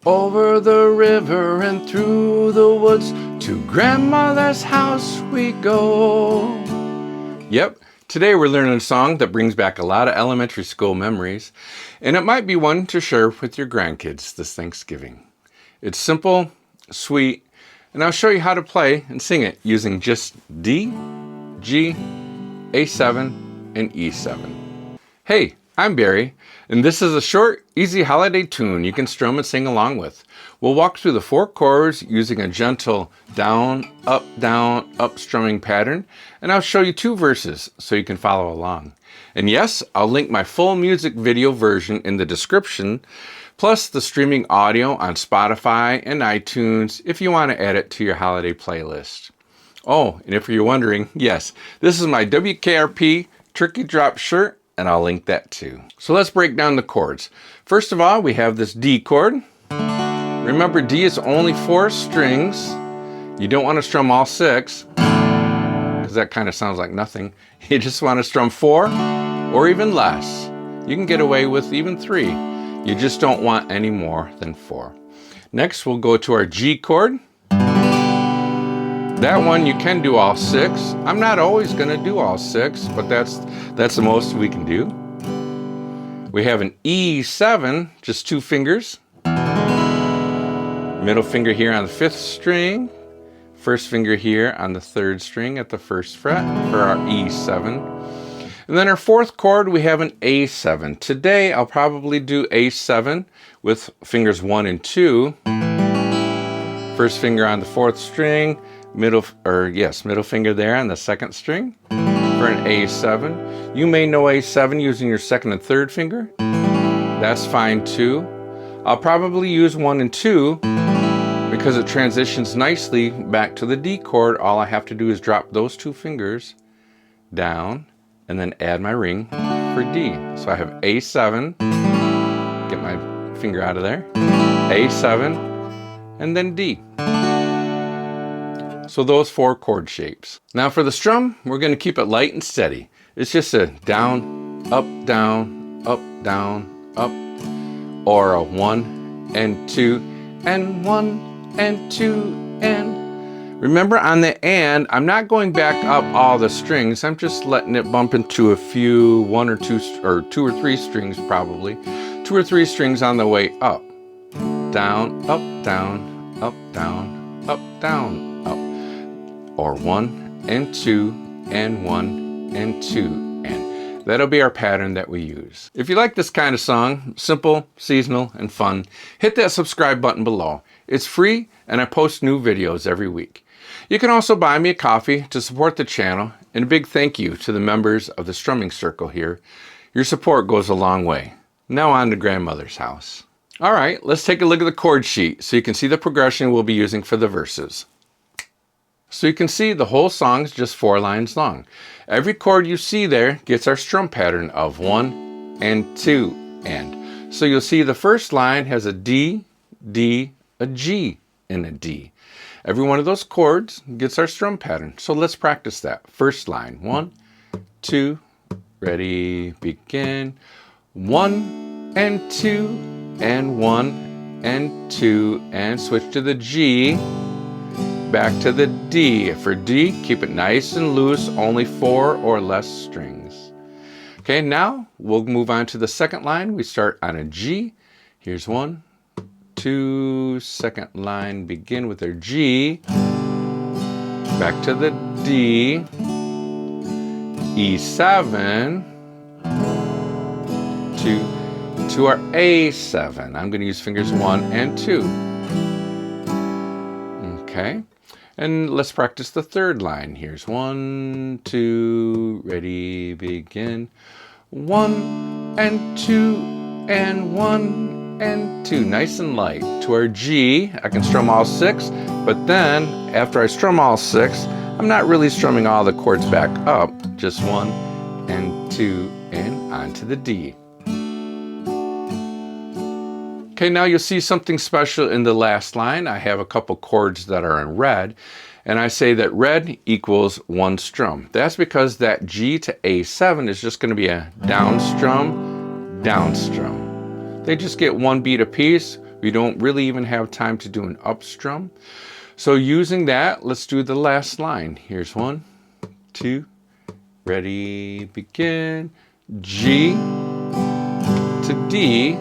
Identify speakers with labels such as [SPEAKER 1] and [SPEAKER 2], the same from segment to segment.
[SPEAKER 1] Over the river and through the woods, to grandmother's house we go. Yep, today we're learning a song that brings back a lot of elementary school memories, and it might be one to share with your grandkids this Thanksgiving. It's simple, sweet, and I'll show you how to play and sing it using just D, G, A7, and E7. Hey, I'm Barry, and this is a short, easy holiday tune you can strum and sing along with. We'll walk through the 4 chords using a gentle down, up strumming pattern, and I'll show you 2 verses so you can follow along. And yes, I'll link my full music video version in the description, plus the streaming audio on Spotify and iTunes if you want to add it to your holiday playlist. Oh, and if you're wondering, yes, this is my WKRP Turkey Drop shirt, and I'll link that too. So let's break down the chords. First of all, we have this D chord. Remember, D is only 4 strings. You don't want to strum all 6, because that kind of sounds like nothing. You just want to strum 4 or even less. You can get away with even 3. You just don't want any more than 4. Next, we'll go to our G chord. That one you can do all 6. I'm not always going to do all 6, but that's the most we can do. We have an E7, just 2 fingers. Middle finger here on the 5th string. First finger here on the 3rd string at the 1st fret for our E7. And then our 4th chord, we have an A7. Today, I'll probably do A7 with fingers 1 and 2. First finger on the 4th string. Middle finger there on the 2nd string for an A7. You may know A7 using your 2nd and 3rd finger. That's fine too. I'll probably use 1 and 2 because it transitions nicely back to the D chord. All I have to do is drop those 2 fingers down and then add my ring for D. So I have A7, get my finger out of there, A7, and then D. So those 4 chord shapes. Now for the strum, we're going to keep it light and steady. It's just a down, up, up, or a 1 and 2, and 1 and 2, and. Remember on the and, I'm not going back up all the strings. I'm just letting it bump into a few, 1 or 2, or 2 or 3 strings probably. 2 or 3 strings on the way up. Down, up, down, up, down, up, down, up. Or 1 and 2 and 1 and 2 and. That'll be our pattern that we use. If you like this kind of song, simple, seasonal, and fun, hit that subscribe button below. It's free and I post new videos every week. You can also buy me a coffee to support the channel, and a big thank you to the members of the Strumming Circle here. Your support goes a long way. Now on to grandmother's house. All right, let's take a look at the chord sheet so you can see the progression we'll be using for the verses. So you can see the whole song is just 4 lines long. Every chord you see there gets our strum pattern of 1 and 2 and. So you'll see the first line has a D, D, a G, and a D. Every one of those chords gets our strum pattern. So let's practice that. First line, 1, 2, ready, begin. 1 and 2 and 1 and 2 and switch to the G. Back to the D. For D, keep it nice and loose, only 4 or less strings. Okay, now we'll move on to the second line. We start on a G. Here's 1, 2, second line, begin with our G. Back to the D. E7. To our A7. I'm going to use fingers 1 and 2. Okay. And let's practice the third line. Here's 1, 2, ready, begin. 1 and 2 and 1 and 2. Nice and light. To our G, I can strum all 6, but then after I strum all 6, I'm not really strumming all the chords back up, just 1 and 2 and on to the D. Okay, now you'll see something special in the last line. I have a couple chords that are in red, and I say that red equals 1 strum. That's because that G to A7 is just going to be a down strum, down strum. They just get 1 beat apiece, We don't really even have time to do an up strum. So using that, let's do the last line. Here's 1, 2, ready, begin. G to D.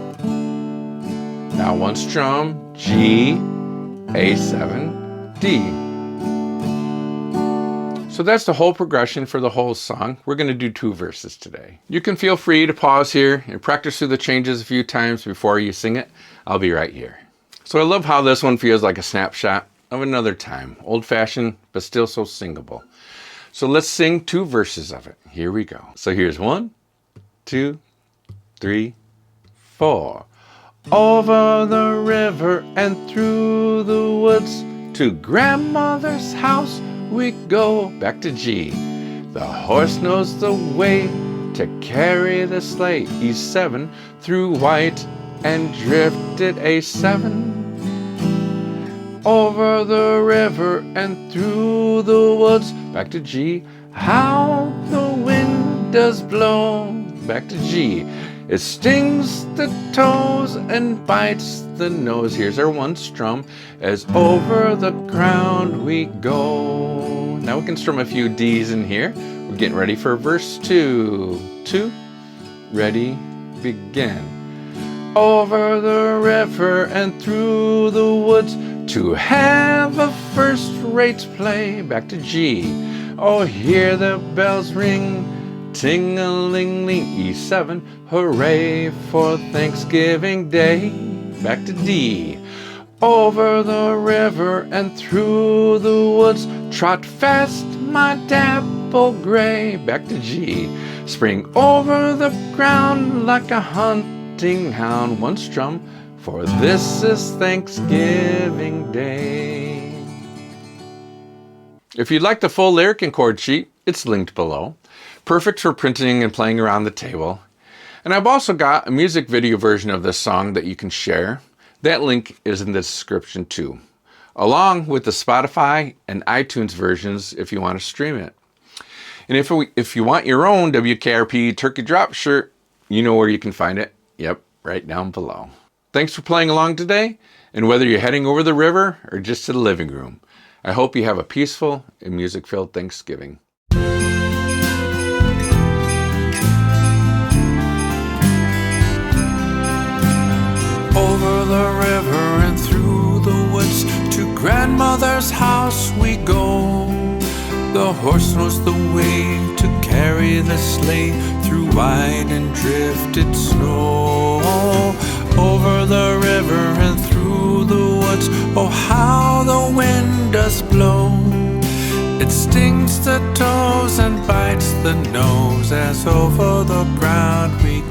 [SPEAKER 1] Now 1 strum, G, A7, D. So that's the whole progression for the whole song. We're going to do 2 verses today. You can feel free to pause here and practice through the changes a few times before you sing it. I'll be right here. So I love how this one feels like a snapshot of another time. Old-fashioned, but still so singable. So let's sing 2 verses of it. Here we go. So here's 1, 2, 3, 4. Over the river and through the woods to grandmother's house we go. Back to G. The horse knows the way to carry the sleigh. E7 through white and drifted. A7. Over the river and through the woods. Back to G. How the wind does blow. Back to G. It stings the toes and bites the nose. Here's our 1 strum. As over the ground we go. Now we can strum a few D's in here. We're getting ready for verse 2. 2, ready, begin. Over the river and through the woods to have a first-rate play. Back to G. Oh, hear the bells ring. Ting-a-ling-ling. E7, hooray for Thanksgiving Day. Back to D. Over the river and through the woods, trot fast, my dapple gray. Back to G. Spring over the ground like a hunting hound. 1 strum, for this is Thanksgiving Day. If you'd like the full lyric and chord sheet, it's linked below. Perfect for printing and playing around the table. And I've also got a music video version of this song that you can share. That link is in the description too, along with the Spotify and iTunes versions if you want to stream it. And if you want your own WKRP Turkey Drop shirt, you know where you can find it. Yep, right down below. Thanks for playing along today, and whether you're heading over the river or just to the living room, I hope you have a peaceful and music-filled Thanksgiving.
[SPEAKER 2] Over the river and through the woods to grandmother's house we go. The horse knows the way to carry the sleigh through white and drifted snow. Over the river and through the woods, oh how the wind does blow. It stings the toes and bites the nose as over the ground we go.